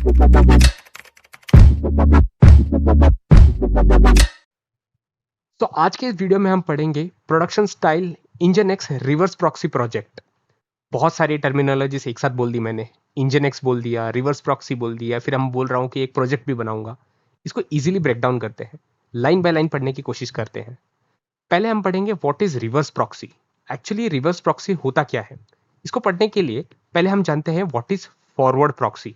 तो आज के इस वीडियो में हम पढ़ेंगे production style engine x reverse proxy project. बहुत सारी टर्मिनोलॉजीज एक साथ बोल दी मैंने। इंजन एक्स बोल दिया, रिवर्स प्रॉक्सी बोल दिया, फिर हम बोल रहा हूँ कि एक प्रोजेक्ट भी बनाऊंगा। इसको इजीली ब्रेक डाउन करते हैं, लाइन बाय लाइन पढ़ने की कोशिश करते हैं। पहले हम पढ़ेंगे what is reverse proxy. Actually reverse proxy होता क्या है, इसको पढ़ने के लिए पहले हम जानते हैं व्हाट इज फॉरवर्ड प्रॉक्सी।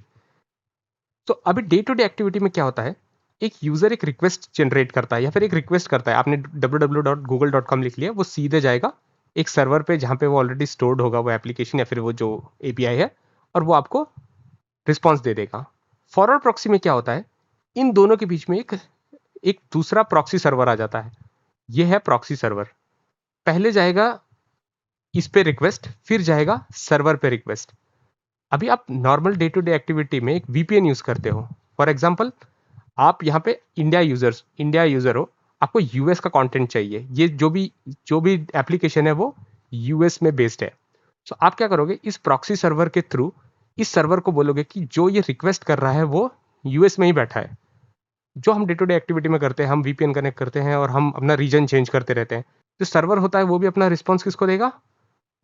तो अभी डे टू डे एक्टिविटी में क्या होता है, एक यूजर एक रिक्वेस्ट जनरेट करता है या फिर एक रिक्वेस्ट करता है। आपने www.google.com लिख लिया, वो सीधे जाएगा एक सर्वर पे जहां पे वो ऑलरेडी स्टोर्ड होगा वो एप्लीकेशन या फिर वो जो एपीआई है, और वो आपको रिस्पॉन्स दे देगा। फॉरवर्ड प्रॉक्सी में क्या होता है, इन दोनों के बीच में एक एक दूसरा प्रॉक्सी सर्वर आ जाता है। ये है प्रॉक्सी सर्वर। पहले जाएगा इस पे रिक्वेस्ट, फिर जाएगा सर्वर पे रिक्वेस्ट। अभी आप normal day to day activity में एक वीपीएन यूज करते हो। फॉर एग्जाम्पल, आप यहाँ पे इंडिया यूजर हो, आपको यूएस का कंटेंट चाहिए। ये जो भी एप्लीकेशन है वो यूएस में बेस्ड है। तो आप क्या करोगे, इस प्रॉक्सी सर्वर के थ्रू इस सर्वर को बोलोगे कि जो ये रिक्वेस्ट कर रहा है वो यूएस में ही बैठा है। जो हम डे टू डे एक्टिविटी में करते हैं, हम वीपीएन कनेक्ट करते हैं और हम अपना रीजन चेंज करते रहते हैं। जो सर्वर होता है वो भी अपना रिस्पॉन्स किसको देगा,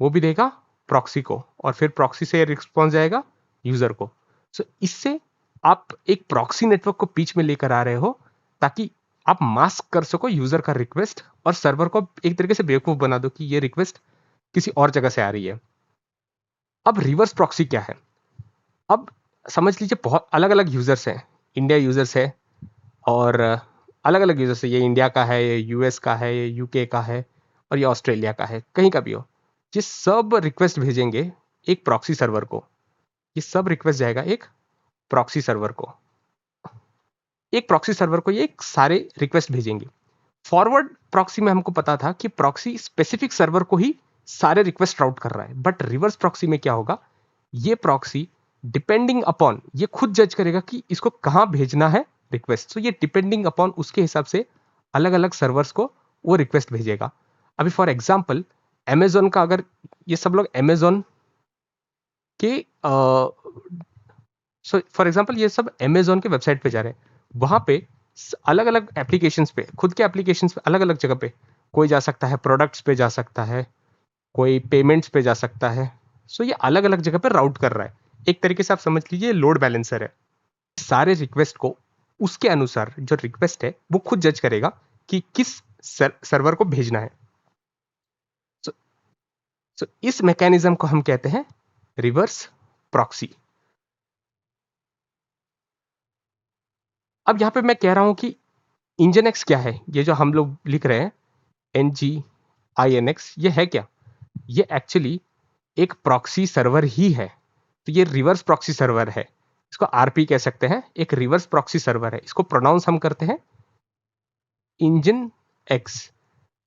वो भी देगा प्रॉक्सी को, और फिर प्रॉक्सी से रिस्पॉन्स जाएगा यूजर को। सो इससे आप एक प्रॉक्सी नेटवर्क को बीच में लेकर आ रहे हो, ताकि आप मास्क कर सको यूजर का रिक्वेस्ट और सर्वर को एक तरीके से बेवकूफ बना दो कि ये रिक्वेस्ट किसी और जगह से आ रही है। अब रिवर्स प्रॉक्सी क्या है, अब समझ लीजिए बहुत अलग अलग यूजर्स हैं। इंडिया यूजर्स है और अलग अलग यूजर्स है, ये इंडिया का है, ये यूएस का है, ये यूके का है, और ये ऑस्ट्रेलिया का है, कहीं का भी हो। ये सब रिक्वेस्ट भेजेंगे एक प्रॉक्सी सर्वर को। ये सब रिक्वेस्ट जाएगा एक प्रॉक्सी सर्वर को। एक प्रॉक्सी सर्वर को ये एक सारे रिक्वेस्ट भेजेंगे। फॉरवर्ड प्रॉक्सी में हमको पता था कि प्रॉक्सी स्पेसिफिक सर्वर को ही सारे रिक्वेस्ट राउट कर रहा है, बट रिवर्स प्रॉक्सी में क्या होगा, ये प्रॉक्सी डिपेंडिंग अपॉन, ये खुद जज करेगा कि इसको कहां भेजना है रिक्वेस्ट। तो ये डिपेंडिंग अपॉन उसके हिसाब से अलग अलग सर्वर्स को वो रिक्वेस्ट भेजेगा। अभी फॉर एग्जाम्पल अमेजोन का, अगर ये सब लोग अमेजोन के सो फॉर एग्जाम्पल ये सब अमेजोन के वेबसाइट पे जा रहे हैं, वहां पे अलग अलग एप्लीकेशंस पे, खुद के एप्लीकेशंस पे, अलग अलग जगह पे कोई जा सकता है, प्रोडक्ट्स पे जा सकता है, कोई पेमेंट्स पे जा सकता है। सो ये अलग अलग जगह पे राउट कर रहा है। एक तरीके से आप समझ लीजिए लोड बैलेंसर है। सारे रिक्वेस्ट को उसके अनुसार जो रिक्वेस्ट है वो खुद जज करेगा कि किस सर्वर को भेजना है। सो इस मैकेनिज्म को हम कहते हैं रिवर्स प्रॉक्सी। अब यहां पे मैं कह रहा हूं कि इंजन एक्स क्या है, ये जो हम लोग लिख रहे हैं NGINX, ये है क्या, ये एक्चुअली एक प्रॉक्सी सर्वर ही है। तो ये रिवर्स प्रॉक्सी सर्वर है, इसको आरपी कह सकते हैं। एक रिवर्स प्रॉक्सी सर्वर है, इसको प्रोनाउंस हम करते हैं इंजन एक्स।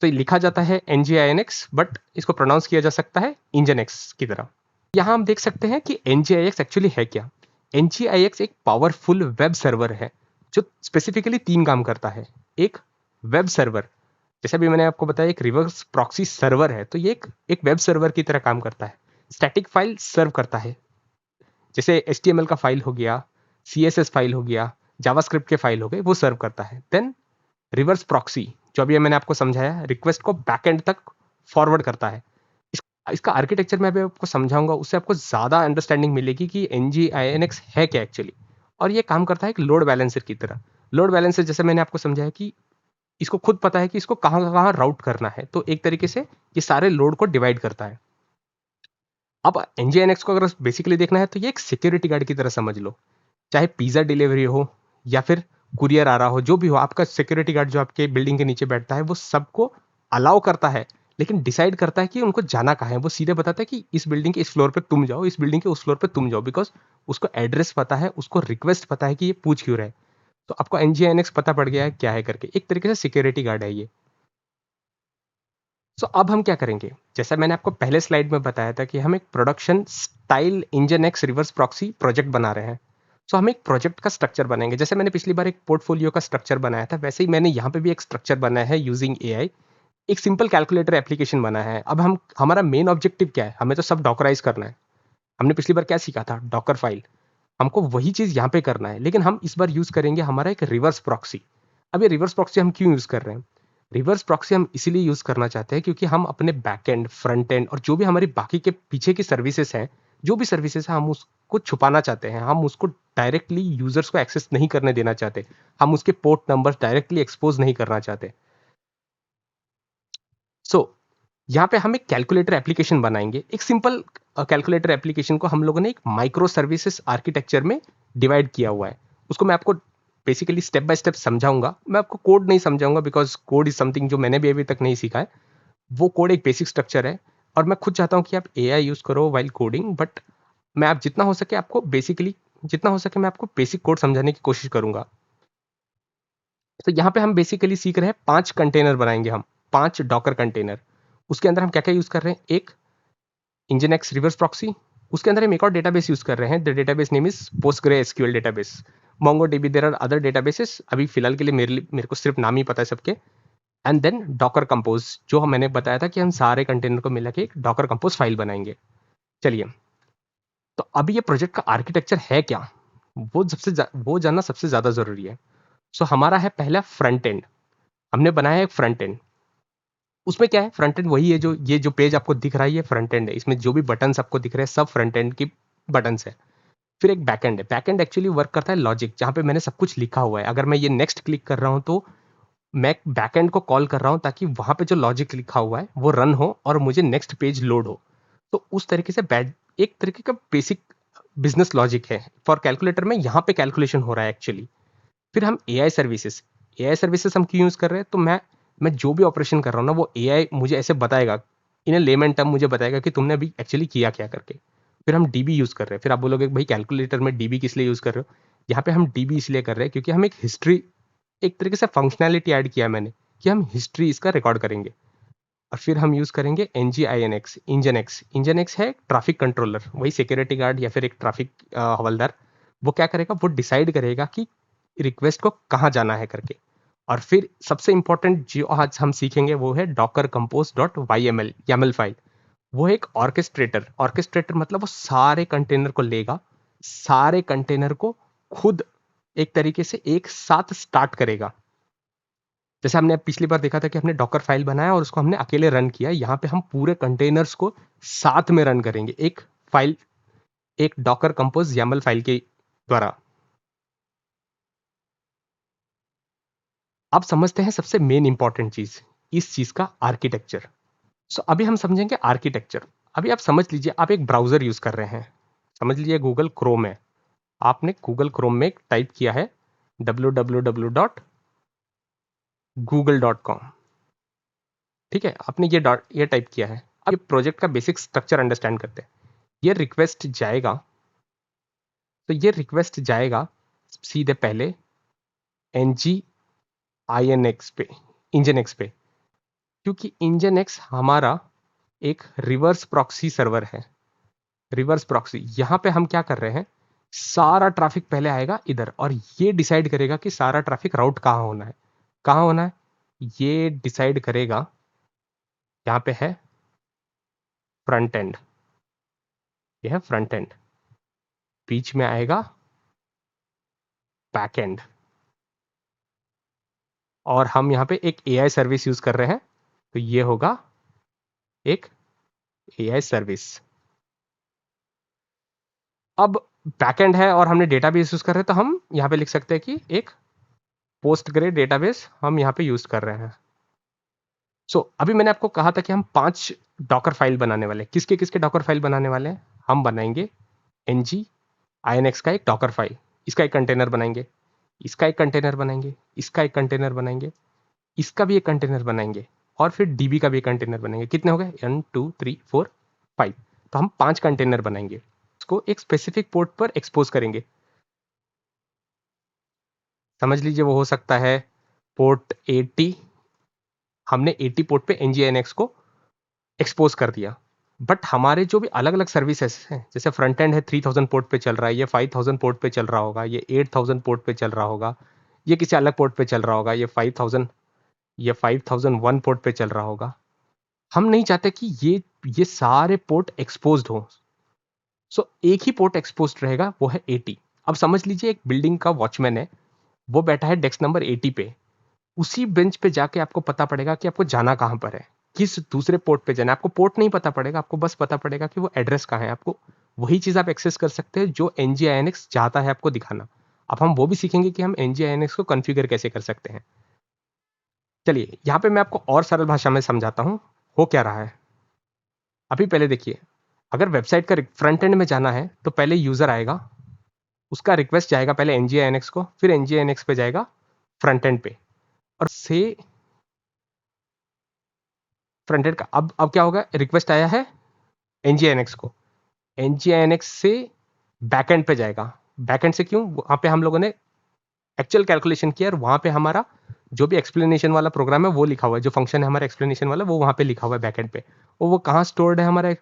तो ये लिखा जाता है NGINX, बट इसको प्रोनाउंस किया जा सकता है इंजन एक्स की तरह। यहां हम देख सकते हैं कि NGINX एक्चुअली है क्या। NGINX एक पावरफुल वेब सर्वर है जो स्पेसिफिकली 3 काम करता है। एक, वेब सर्वर, जैसे भी मैंने आपको बताया एक रिवर्स प्रॉक्सी सर्वर है, तो ये एक वेब सर्वर की तरह काम करता है। स्टैटिक फाइल सर्व करता है, जैसे HTML का फाइल हो गया, CSS फाइल हो गया, जावास्क्रिप्ट के फाइल हो गए, वो सर्व करता है। देन रिवर्स प्रॉक्सी, जो अभी मैंने आपको समझाया, रिक्वेस्ट को बैकएंड तक फॉरवर्ड करता है। इसका आर्किटेक्चर मैं अभी आपको समझाऊंगा, उससे आपको ज़्यादा अंडरस्टैंडिंग मिलेगी कि NGINX है क्या एक्चुअली। और ये काम करता है एक लोड बैलेंसर की तरह। लोड बैलेंसर जैसे मैंने आपको समझाया कि इसको खुद पता है कि इसको कहाँ कहाँ राउट करना है, तो एक तरीके से ये सारे लोड को डिवाइड करता है। अब NGINX को अगर बेसिकली देखना है तो ये एक सिक्योरिटी गार्ड की तरह समझ लो। चाहे पिज्जा डिलीवरी हो या फिर कुरियर आ रहा हो, जो भी हो, आपका सिक्योरिटी गार्ड जो आपके बिल्डिंग के नीचे बैठता है वो सबको अलाउ करता है, लेकिन डिसाइड करता है कि उनको जाना कहाँ है। वो सीधे बताता है कि इस बिल्डिंग के इस फ्लोर पे तुम जाओ, इस बिल्डिंग के उस फ्लोर पे तुम जाओ, बिकॉज उसको एड्रेस पता है, उसको रिक्वेस्ट पता है कि ये पूछ क्यों रहे। तो आपको NGINX पता पड़ गया है क्या है करके, एक तरीके से सिक्योरिटी गार्ड है ये। सो अब हम क्या करेंगे, जैसा मैंने आपको पहले स्लाइड में बताया था कि हम एक production style engine x reverse proxy project बना रहे हैं। सो हम एक प्रोजेक्ट का स्ट्रक्चर बनाएंगे। जैसे मैंने पिछली बार एक पोर्टफोलियो का स्ट्रक्चर बनाया था, वैसे ही मैंने यहाँ पे भी एक स्ट्रक्चर बनाया है यूजिंग AI। एक सिंपल कैलकुलेटर एप्लीकेशन बना है। अब हम, हमारा मेन ऑब्जेक्टिव क्या है, हमें तो सब डॉकराइज करना है। हमने पिछली बार क्या सीखा था, डॉकर फाइल। हमको वही चीज़ यहाँ पे करना है, लेकिन हम इस बार यूज़ करेंगे हमारा एक रिवर्स प्रॉक्सी। अब ये रिवर्स प्रॉक्सी हम क्यों यूज़ कर रहे हैं? रिवर्स प्रॉक्सी हम इसीलिए यूज़ करना चाहते हैं क्योंकि हम अपने बैक एंड, फ्रंट एंड और जो भी हमारी बाकी के पीछे की सर्विसेज हैं, जो भी सर्विसेज हैं, हम उसको छुपाना चाहते हैं। हम उसको डायरेक्टली यूज़र्स को एक्सेस नहीं करने देना चाहते। हम उसके पोर्ट नंबर्स डायरेक्टली एक्सपोज़ नहीं करना चाहते। सो यहाँ पे हम एक कैलकुलेटर एप्लीकेशन बनाएंगे। एक सिंपल कैलकुलेटर एप्लीकेशन को हम लोगों ने एक माइक्रो सर्विसेज आर्किटेक्चर में डिवाइड किया हुआ है। उसको मैं आपको बेसिकली स्टेप बाय स्टेप समझाऊंगा। मैं आपको कोड नहीं समझाऊंगा बिकॉज कोड इज समथिंग जो मैंने भी अभी तक नहीं सीखा है। वो कोड एक बेसिक स्ट्रक्चर है और मैं खुद चाहता हूँ कि आप एआई यूज करो वाइल कोडिंग, बट मैं आप जितना हो सके आपको बेसिकली जितना हो सके मैं आपको बेसिक कोड समझाने की कोशिश करूंगा। तो यहाँ पे हम बेसिकली सीख रहे हैं 5 कंटेनर बनाएंगे हम, 5 डॉकर कंटेनर। उसके अंदर हम क्या क्या यूज कर रहे हैं? एक इंजनएक्स रिवर्स प्रॉक्सी। उसके अंदर हम एक और डेटाबेस यूज कर रहे हैं। The database name is PostgreSQL database. MongoDB, there are other databases. अभी फिलहाल के लिए मेरे को सिर्फ नाम ही पता है सबके। एंड देन डॉकर कंपोज, जो मैंने बताया था कि हम सारे कंटेनर को मिला के एक डॉकर कंपोज फाइल बनाएंगे। चलिए, तो अभी ये प्रोजेक्ट का आर्किटेक्चर है क्या, वो जानना सबसे ज्यादा जरूरी है। सो हमारा है पहला फ्रंट एंड। हमने बनाया है एक फ्रंट एंड। उसमें क्या है? फ्रंट एंड वही है जो ये जो पेज आपको दिख रहा है, ये फ्रंट एंड है। इसमें जो भी बटन्स आपको दिख रहे हैं सब फ्रंट एंड की बटन्स है। फिर एक बैक एंड है। बैक एंड एक्चुअली वर्क करता है लॉजिक, जहां पे मैंने सब कुछ लिखा हुआ है। अगर मैं ये नेक्स्ट क्लिक कर रहा हूं तो मैं बैक एंड को कॉल कर रहा हूं ताकि वहां पे जो लॉजिक लिखा हुआ है वो रन हो और मुझे नेक्स्ट पेज लोड हो। तो उस तरीके से एक तरीके का बेसिक बिजनेस लॉजिक है फॉर कैलकुलेटर में। यहाँ पे कैलकुलेशन हो रहा है एक्चुअली। फिर हम एआई सर्विसेज हम क्यों यूज कर रहे हैं? तो मैं जो भी ऑपरेशन कर रहा हूँ ना, वो एआई मुझे ऐसे बताएगा, इन ए लेमन टर्म मुझे बताएगा कि तुमने अभी एक्चुअली किया क्या करके। फिर हम डीबी यूज कर रहे हैं। फिर आप बोलोगे भाई कैलकुलेटर में डीबी किस लिए यूज कर रहे हो? यहाँ पे हम डीबी इसलिए कर रहे हैं क्योंकि हम एक हिस्ट्री, एक तरीके से फंक्शनैलिटी ऐड किया है मैंने कि हम हिस्ट्री इसका रिकॉर्ड करेंगे। और फिर हम यूज करेंगे NGINX, इंजन एक्स है ट्रैफिक कंट्रोलर, वही सिक्योरिटी गार्ड या फिर एक ट्रैफिक हवलदार। वो क्या करेगा? वो डिसाइड करेगा कि रिक्वेस्ट को कहाँ जाना है करके। और फिर सबसे इंपॉर्टेंट जो आज हम सीखेंगे वो है Docker compose dot YML, YAML file. वो है एक ऑर्केस्ट्रेटर मतलब वो सारे कंटेनर को लेगा, सारे कंटेनर को खुद एक तरीके से एक साथ स्टार्ट करेगा। जैसे हमने पिछली बार देखा था कि हमने डॉकर फाइल बनाया और उसको हमने अकेले रन किया। यहाँ पे हम पूरे कंटेनर्स को साथ में रन करेंगे एक फाइल, एक डॉकर कंपोज YAML फाइल के द्वारा। अब समझते हैं सबसे मेन इंपॉर्टेंट चीज, इस चीज का आर्किटेक्चर। सो अभी हम समझेंगे आर्किटेक्चर। अभी आप समझ लीजिए, आप एक ब्राउजर यूज कर रहे हैं। समझ लीजिए गूगल क्रोम है। आपने गूगल क्रोम में टाइप किया है www.google.com। ठीक है, आपने ये टाइप किया है। अब ये प्रोजेक्ट का बेसिक स्ट्रक्चर अंडरस्टैंड करते हैं। ये रिक्वेस्ट जाएगा, तो ये रिक्वेस्ट जाएगा सीधे पहले NGINX पे, इंजन एक्स पे। क्योंकि इंजन एक्स हमारा एक रिवर्स प्रॉक्सी सर्वर है। रिवर्स प्रॉक्सी, यहां पे हम क्या कर रहे हैं? सारा ट्रैफिक पहले आएगा इधर और ये डिसाइड करेगा कि सारा ट्रैफिक राउट कहाँ होना है। कहाँ होना है ये डिसाइड करेगा। यहाँ पे है फ्रंट एंड, ये है फ्रंट एंड। बीच में आएगा बैक एंड। और हम यहाँ पे एक एआई सर्विस यूज कर रहे हैं, तो ये होगा एक एआई सर्विस। अब बैकएंड है और हमने डेटाबेस यूज कर रहे हैं, तो हम यहाँ पे लिख सकते हैं कि एक पोस्ट ग्रेड डेटाबेस हम यहाँ पे यूज कर रहे हैं। अभी मैंने आपको कहा था कि हम 5 डॉकर फाइल बनाने वाले हैं। किसके किसके डॉकर फाइल बनाने वाले हैं? हम बनाएंगे NGINX का एक डॉकर फाइल, इसका एक कंटेनर बनाएंगे, इसका एक कंटेनर बनाएंगे, इसका एक कंटेनर बनाएंगे, इसका भी एक कंटेनर बनाएंगे और फिर डीबी का भी एक कंटेनर बनाएंगे। कितने हो गए? 1 2 3 4 5। तो हम 5 कंटेनर बनाएंगे, उसको एक स्पेसिफिक पोर्ट पर एक्सपोज करेंगे। समझ लीजिए वो हो सकता है पोर्ट 80। हमने 80 पोर्ट पे NGINX को एक्सपोज कर दिया। बट हमारे जो भी अलग अलग सर्विसेज हैं, जैसे फ्रंट एंड है 3000 पोर्ट पे चल रहा है, ये 5000 पोर्ट पे चल रहा होगा, ये 8000 पोर्ट पे चल रहा होगा, ये किसी अलग पोर्ट पे चल रहा होगा, ये 5001 पोर्ट पे चल रहा होगा। हम नहीं चाहते कि ये सारे पोर्ट एक्सपोज्ड हो। एक ही पोर्ट एक्सपोज्ड रहेगा, वो है 80। अब समझ लीजिए एक बिल्डिंग का वॉचमैन है, वो बैठा है डेस्क नंबर 80 पे। उसी बेंच पे जाके आपको पता पड़ेगा कि आपको जाना कहाँ पर है, किस दूसरे पोर्ट पे जाना है। आपको पोर्ट नहीं पता पड़ेगा, आपको बस पता पड़ेगा कि वो एड्रेस कहाँ है। आपको वही चीज़ आप एक्सेस कर सकते हैं जो NGINX चाहता है आपको दिखाना। अब हम वो भी सीखेंगे कि हम NGINX को कॉन्फ़िगर कैसे कर सकते हैं। चलिए यहाँ पे मैं आपको और सरल भाषा में समझाता हूँ हो क्या रहा है। अभी पहले देखिए, अगर वेबसाइट का फ्रंट एंड में जाना है तो पहले यूज़र आएगा, उसका रिक्वेस्ट जाएगा पहले NGINX को, फिर NGINX पे जाएगा फ्रंट एंड पे, और से फ्रंट एंड का अब क्या होगा, रिक्वेस्ट आया है NGINX को, NGINX से बैकएंड पे जाएगा। बैकएंड से क्यों, वहां पे हम लोगों ने एक्चुअल कैलकुलेशन किया और वहां पे हमारा जो भी एक्सप्लेनेशन वाला प्रोग्राम है वो लिखा हुआ है, जो फंक्शन है हमारा एक्सप्लेनेशन वाला वो वहां पे लिखा हुआ है बैकएंड पे, और वो कहाँ स्टोर्ड है हमारे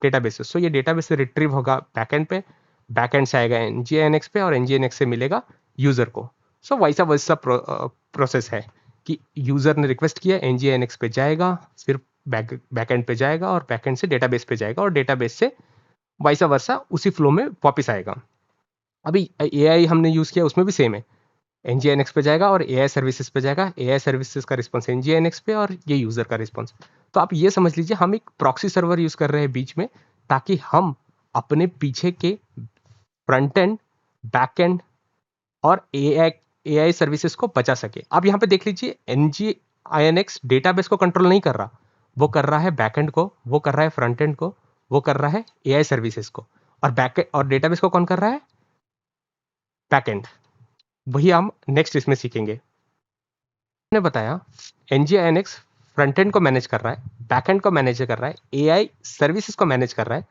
डेटाबेस से। सो ये डेटाबेस से रिट्रीव होगा बैकएंड पे, बैकएंड से आएगा NGINX पे, और NGINX से मिलेगा यूजर को। सो वैसा वैसा प्रोसेस है कि यूजर ने रिक्वेस्ट किया, NGINX पे जाएगा, फिर बैकएंड पे जाएगा, और बैकएंड से डेटाबेस पे जाएगा, और डेटाबेस से वैसा वर्सा उसी फ्लो में वापस आएगा। अभी AI हमने यूज किया, उसमें भी सेम है, NGINX पे जाएगा और AI सर्विसेज पे जाएगा, AI सर्विसेज का रिस्पॉन्स NGINX पे, और ये यूजर का रिस्पॉन्स। तो आप ये समझ लीजिए हम एक प्रॉक्सी सर्वर यूज कर रहे हैं बीच में, ताकि हम अपने पीछे के फ्रंट एंड, बैक एंड और AI सर्विसेज को बचा सके। अब यहाँ पे देख लीजिए NGINX डेटाबेस को कंट्रोल नहीं कर रहा, वो कर रहा है बैकएंड को, वो कर रहा है फ्रंट एंड को, वो कर रहा है AI सर्विसेज को, और बैक और डेटाबेस को कौन कर रहा है, बैकएंड। वही हम नेक्स्ट इसमें सीखेंगे। ने बताया NGINX फ्रंट एंड को मैनेज कर रहा है, बैक एंड को मैनेज कर रहा है, AI सर्विसेज को मैनेज कर रहा है,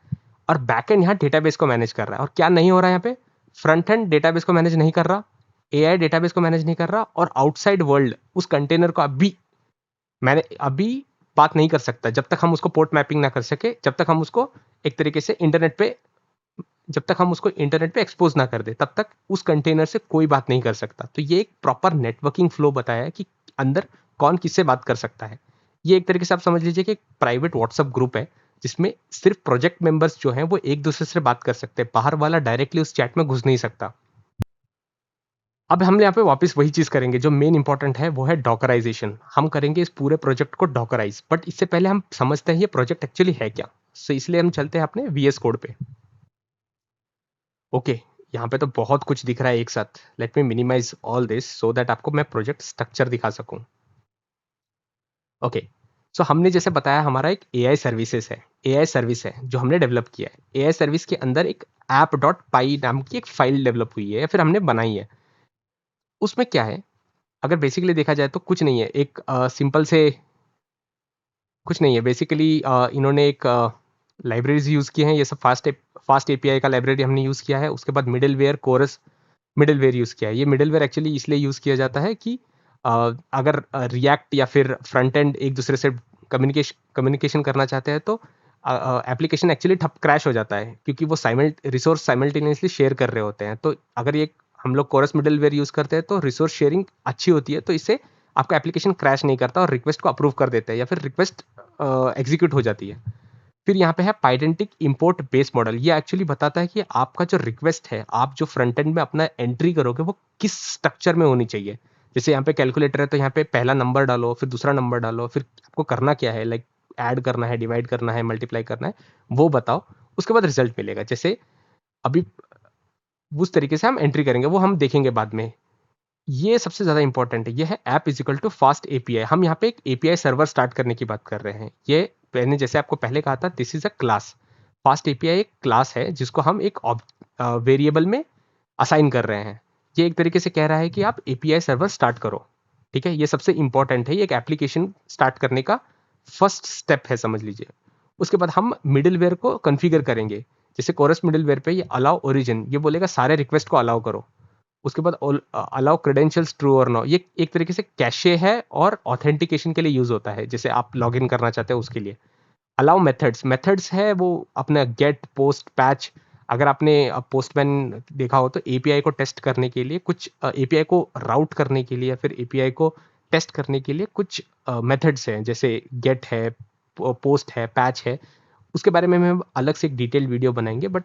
और बैक एंड यहाँ डेटाबेस को मैनेज कर रहा है। और क्या नहीं हो रहा है यहाँ पे, फ्रंट एंड डेटाबेस को मैनेज नहीं कर रहा, AI डेटाबेस को मैनेज नहीं कर रहा, और आउटसाइड वर्ल्ड उस कंटेनर को अभी बात नहीं कर सकता जब तक हम उसको पोर्ट मैपिंग ना कर सके, जब तक हम उसको एक तरीके से इंटरनेट पे जब तक हम उसको इंटरनेट पे एक्सपोज ना कर दे, तब तक उस कंटेनर से कोई बात नहीं कर सकता। तो ये एक प्रॉपर नेटवर्किंग फ्लो बताया है कि अंदर कौन किससे बात कर सकता है। ये एक तरीके से आप समझ लीजिए कि एक प्राइवेट व्हाट्सएप ग्रुप है, जिसमें सिर्फ प्रोजेक्ट मेंबर्स जो हैं वो एक दूसरे से बात कर सकते हैं, बाहर वाला डायरेक्टली उस चैट में घुस नहीं सकता। अब हम यहाँ पे वापस वही चीज करेंगे जो मेन इंपॉर्टेंट है, वो है डॉकराइजेशन। हम करेंगे इस पूरे प्रोजेक्ट को डॉकराइज, बट इससे पहले हम समझते हैं ये प्रोजेक्ट एक्चुअली है क्या। सो इसलिए हम चलते हैं अपने VS कोड पे। ओके, यहाँ पे तो बहुत कुछ दिख रहा है एक साथ। Let me minimize all this so that आपको मैं प्रोजेक्ट स्ट्रक्चर दिखा सकूं। ओके, सो हमने जैसे बताया हमारा एक AI सर्विसेज है, AI सर्विस है जो हमने डेवलप किया है। AI सर्विस के अंदर एक app.py नाम की एक फाइल डेवलप हुई है या फिर हमने बनाई है। उसमें क्या है, अगर बेसिकली देखा जाए तो कुछ नहीं है, एक सिंपल से कुछ नहीं है। बेसिकली इन्होंने एक लाइब्रेरीज यूज़ की हैं, ये सब फास्ट API का लाइब्रेरी हमने यूज़ किया है। उसके बाद मिडलवेयर कोरस मिडलवेयर यूज़ किया है। ये मिडलवेयर एक्चुअली इसलिए यूज़ किया जाता है कि अगर रिएक्ट या फिर फ्रंट एंड एक दूसरे से कम्युनिकेशन करना चाहते हैं तो एप्लीकेशन एक्चुअली ठप क्रैश हो जाता है, क्योंकि वो रिसोर्स साइमल्टेनियसली शेयर कर रहे होते हैं। तो अगर ये हम लोग कोरस मिडलवेयर यूज़ करते हैं तो रिसोर्स शेयरिंग अच्छी होती है, तो इससे आपका एप्लीकेशन क्रैश नहीं करता और रिक्वेस्ट को अप्रूव कर देते हैं या फिर रिक्वेस्ट एग्जीक्यूट हो जाती है। फिर यहाँ पे है पाइडेंटिक इंपोर्ट बेस मॉडल। ये एक्चुअली बताता है कि आपका जो रिक्वेस्ट है, आप जो फ्रंट एंड में अपना एंट्री करोगे वो किस स्ट्रक्चर में होनी चाहिए। जैसे यहाँ पे कैलकुलेटर है तो यहाँ पे पहला नंबर डालो, फिर दूसरा नंबर डालो, फिर आपको करना क्या है, लाइक ऐड करना है, डिवाइड करना है, मल्टीप्लाई करना है, वो बताओ। उसके बाद रिजल्ट मिलेगा। जैसे अभी उस तरीके से हम एंट्री करेंगे, वो हम देखेंगे बाद में। ये सबसे ज़्यादा इंपॉर्टेंट है, ये है app is equal to fast API। हम यहाँ पे एक API सर्वर स्टार्ट करने की बात कर रहे हैं। ये मैंने जैसे आपको पहले कहा था, this is a class. Fast API एक क्लास है जिसको हम एक वेरिएबल में असाइन कर रहे हैं। ये एक तरीके से कह रहा है कि आप API सर्वर स्टार्ट करो। ठीक है, ये सबसे इंपॉर्टेंट है, ये एक एप्लीकेशन स्टार्ट करने का फर्स्ट स्टेप है, समझ लीजिए। उसके बाद हम मिडिलवेयर को कन्फिगर करेंगे। जैसे कोरस मिडिलवेयर पे ये अलाउ ओरिजिन, ये बोलेगा सारे रिक्वेस्ट को अलाउ करो। उसके बाद अलाउ क्रेडेंशियल्स ट्रू और नो, ये एक तरीके से कैशे है और ऑथेंटिकेशन के लिए यूज होता है। जैसे आप लॉग इन करना चाहते हैं उसके लिए। अलाउ मेथड्स है वो अपना गेट, पोस्ट, पैच। अगर आपने पोस्टमैन देखा हो तो API को टेस्ट करने के लिए कुछ API को राउट करने के लिए या फिर API को टेस्ट करने के लिए कुछ मेथड्स हैं, जैसे गेट है, पोस्ट है, पैच है। उसके बारे में हम अलग से एक डिटेल वीडियो बनाएंगे, बट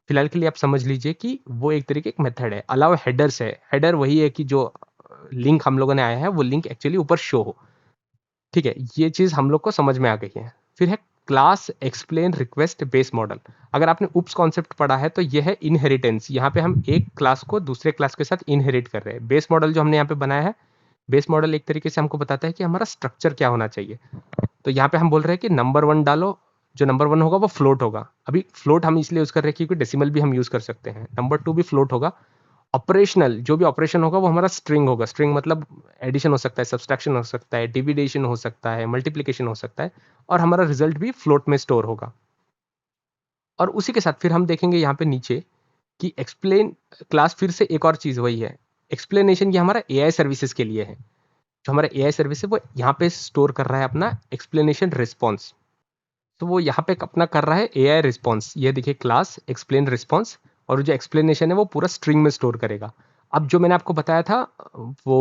फिलहाल के लिए आप समझ लीजिए कि वो एक तरीके एक मेथड है। अलावा हेडर्स है, हेडर वही है कि जो लिंक हम लोगों ने आया है वो लिंक एक्चुअली ऊपर शो हो। ठीक है, ये चीज़ हम लोग को समझ में आ गई है। फिर है class explain request base model. अगर आपने उप्स कॉन्सेप्ट पढ़ा है तो ये है इनहेरिटेंस। यहाँ पे हम एक क्लास को दूसरे क्लास के साथ इनहेरिट कर रहे हैं। बेस मॉडल जो हमने यहाँ पे बनाया है, बेस मॉडल एक तरीके से हमको बताता है कि हमारा स्ट्रक्चर क्या होना चाहिए। तो यहाँ पे हम बोल रहे हैं कि नंबर वन डालो, जो नंबर वन होगा वो फ्लोट होगा। अभी फ्लोट हम इसलिए यूज कर रहे हैं क्योंकि डेसिमल भी हम यूज कर सकते हैं। नंबर टू भी फ्लोट होगा। ऑपरेशनल जो भी ऑपरेशन होगा वो हमारा स्ट्रिंग होगा। स्ट्रिंग मतलब एडिशन हो सकता है, सब्सट्रैक्शन हो सकता है, डिविडेशन हो सकता है, मल्टीप्लिकेशन हो सकता है, और हमारा रिजल्ट भी फ्लोट में स्टोर होगा। और उसी के साथ फिर हम देखेंगे यहाँ पे नीचे कि एक्सप्लेन क्लास, फिर से एक और चीज वही है एक्सप्लेनेशन। ये हमारा एआई सर्विसेज के लिए है। जो हमारा एआई सर्विस है वो यहाँ पे स्टोर कर रहा है अपना एक्सप्लेनेशन रिस्पॉन्स। तो वो यहाँ पे अपना कर रहा है एआई रिस्पॉन्स। ये देखिए क्लास एक्सप्लेन रिस्पॉन्स, और जो एक्सप्लेनेशन है वो पूरा स्ट्रिंग में स्टोर करेगा। अब जो मैंने आपको बताया था वो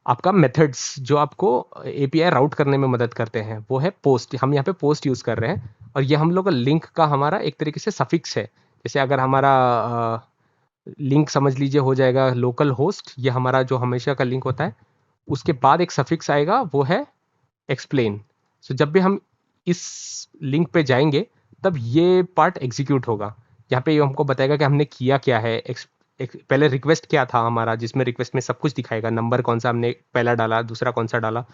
आपका मेथड्स जो आपको एपीआई राउट करने में मदद करते हैं वो है पोस्ट। हम यहाँ पे पोस्ट यूज कर रहे हैं, और ये हम लोग लिंक का हमारा एक तरीके से सफिक्स है। जैसे अगर हमारा लिंक समझ लीजिए हो जाएगा लोकल होस्ट, ये हमारा जो हमेशा का लिंक होता है, उसके बाद एक सफिक्स आएगा वो है एक्सप्लेन। सो जब भी हम इस लिंक पे जाएंगे तब ये पार्ट एग्जीक्यूट होगा। यहाँ पे ये हमको बताएगा कि हमने किया क्या है। पहले रिक्वेस्ट क्या था हमारा, जिसमें रिक्वेस्ट में सब कुछ दिखाएगा, नंबर कौन सा हमने पहला डाला, दूसरा कौन सा डाला,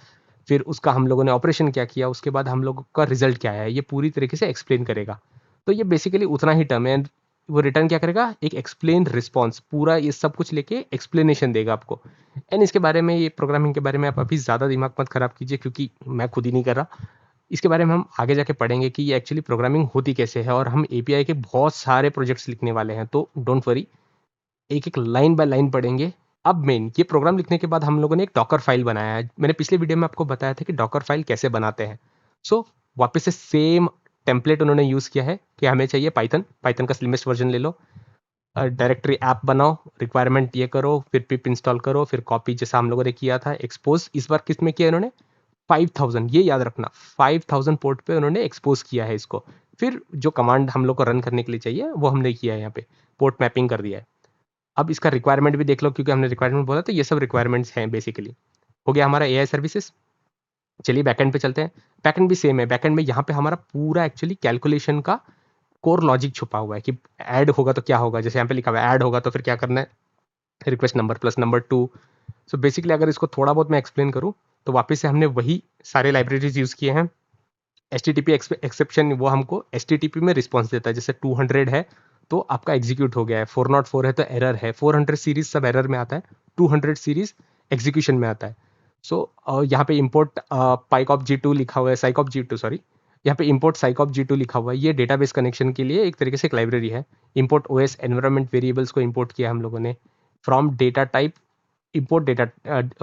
फिर उसका हम लोगों ने ऑपरेशन क्या किया, उसके बाद हम लोगों का रिजल्ट क्या है, ये पूरी तरीके से एक्सप्लेन करेगा। तो ये बेसिकली उतना ही टर्म है। वो रिटर्न क्या करेगा, एक एक्सप्लेन रिस्पॉन्स, पूरा ये सब कुछ लेके एक्सप्लेनेशन देगा आपको। एंड इसके बारे में, ये प्रोग्रामिंग के बारे में आप अभी ज़्यादा दिमाग मत खराब कीजिए क्योंकि मैं खुद ही नहीं कर रहा। इसके बारे में हम आगे जाके पढ़ेंगे कि ये एक्चुअली प्रोग्रामिंग होती कैसे है, और हम एपीआई के बहुत सारे प्रोजेक्ट्स लिखने वाले हैं। तो डोंट वरी, एक एक लाइन बाय लाइन पढ़ेंगे। अब मेन ये प्रोग्राम लिखने के बाद हम लोगों ने एक डॉकर फाइल बनाया है। मैंने पिछले वीडियो में आपको बताया था कि डॉकर फाइल कैसे बनाते हैं। सो वापस से सेम टेम्पलेट उन्होंने यूज़ किया है कि हमें चाहिए पाइथन, पाइथन का स्लिमेस्ट वर्जन ले लो, डायरेक्टरी ऐप बनाओ, रिक्वायरमेंट ये करो, फिर पिप इंस्टॉल करो, फिर कॉपी जैसा हम लोगों ने किया था, एक्सपोज इस बार किस में किया इन्होंने, 5000, ये याद रखना 5000 पोर्ट पे उन्होंने एक्सपोज किया है इसको। फिर जो कमांड हम लोग को रन करने के लिए चाहिए वो हमने किया है, यहाँ पे पोर्ट मैपिंग कर दिया है। अब इसका रिक्वायरमेंट भी देख लो क्योंकि हमने रिक्वायरमेंट बोला, तो ये सब रिक्वायरमेंट्स हैं बेसिकली। हो गया हमारा एआई सर्विसेज। चलिए बैकएंड पे चलते हैं। बैकएंड भी सेम है। बैकएंड में यहाँ पे हमारा पूरा एक्चुअली कैलकुलेशन का कोर लॉजिक छुपा हुआ है कि ऐड होगा तो क्या होगा। जैसे यहाँ पे लिखा हुआ है ऐड होगा तो फिर क्या करना है, request number plus number 2। So basically अगर इसको थोड़ा बहुत मैं एक्सप्लेन करूँ तो वापस से हमने वही सारे लाइब्रेरीज यूज़ किए हैं। HTTP एक्सेप्शन वो हमको HTTP में रिस्पॉन्स देता है। जैसे 200 है तो आपका एग्जीक्यूट हो गया है, 404 है तो एरर है, 400 सीरीज सब एरर में आता है, 200 सीरीज एग्जीक्यूशन में आता है। सो यहाँ पे इम्पोर्ट पाइकॉप G2 लिखा हुआ है, साइकॉप G2 सॉरी, यहाँ पे इम्पोर्ट साइकॉप G2 लिखा हुआ है। ये डेटाबेस कनेक्शन के लिए एक तरीके से एक लाइब्रेरी है। इम्पोर्ट OS एनवायरमेंट वेरिएबल्स को इम्पोर्ट किया हम लोगों ने। From data type import data,